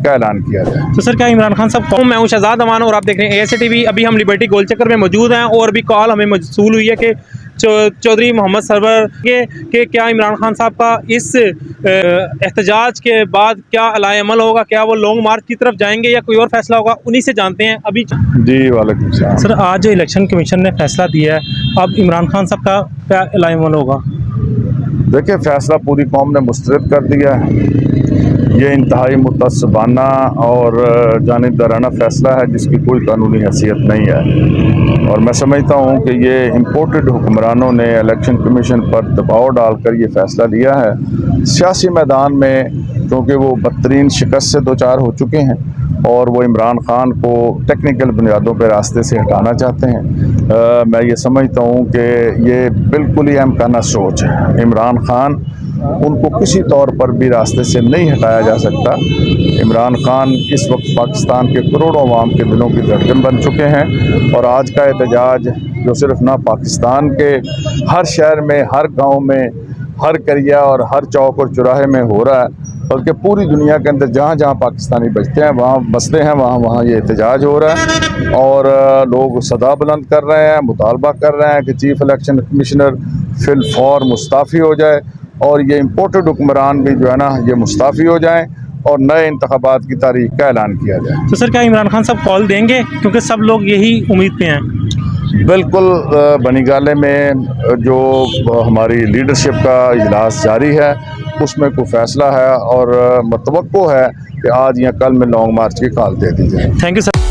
का ऐलान किया जाए। तो सर क्या इमरान खान साहब कौन? मैं हूं शहजाद अमान और आप देख रहे हैं ASA TV। अभी हम लिबर्टी गोल चक्कर में मौजूद हैं और भी कॉल हमें मौसूल हुई है कि चौधरी मोहम्मद सरवर के क्या इमरान खान साहब का इस एहतजाज के बाद क्या अलाए अमल होगा, क्या वो लॉन्ग मार्च की तरफ जाएंगे या कोई और फैसला होगा, उन्हीं से जानते हैं अभी। जी वालेकुम सलाम। सर आज जो इलेक्शन कमीशन ने फैसला दिया है, अब इमरान खान साहब का क्या अलाए अमल होगा? देखिए, फैसला पूरी कौम ने मुस्तरद कर दिया है। ये इंतहाई मुतअस्सिबाना और जानिबदाराना फ़ैसला है जिसकी कोई कानूनी हैसियत नहीं है, और मैं समझता हूँ कि ये इम्पोर्टेड हुक्मरानों ने इलेक्शन कमीशन पर दबाव डालकर ये फ़ैसला लिया है। सियासी मैदान में क्योंकि वो बदतरीन शिकस्त से दो चार हो चुके हैं और वो इमरान खान को टेक्निकल बुनियादों पर रास्ते से हटाना चाहते हैं। मैं ये समझता हूँ कि ये बिल्कुल ही अमकाना सोच है। इमरान खान उनको किसी तौर पर भी रास्ते से नहीं हटाया जा सकता। इमरान खान इस वक्त पाकिस्तान के करोड़ों अवाम के दिलों की धड़कन बन चुके हैं, और आज का एहतजाज जो सिर्फ ना पाकिस्तान के हर शहर में, हर गांव में, हर करिया और हर चौक और चौराहे में हो रहा है, बल्कि पूरी दुनिया के अंदर जहाँ जहाँ पाकिस्तानी बसते हैं वहाँ ये एहतजाज हो रहा है। और लोग सदा बुलंद कर रहे हैं, मुतालबा कर रहे हैं कि चीफ इलेक्शन कमिश्नर फिल फौर मुस्ताफ़ी हो जाए और ये इम्पोर्टेड हुक्मरान भी जो है ना ये मुस्ताफ़ी हो जाएं और नए इंतखाबात की तारीख का ऐलान किया जाए। तो सर क्या इमरान खान साहब कॉल देंगे, क्योंकि सब लोग यही उम्मीद पे हैं? बिल्कुल। बनीगाले में जो हमारी लीडरशिप का इजलास जारी है उसमें कोई फ़ैसला है और मतवक्को है कि आज या कल में लॉन्ग मार्च की कॉल दे दी जाए। Thank you sir.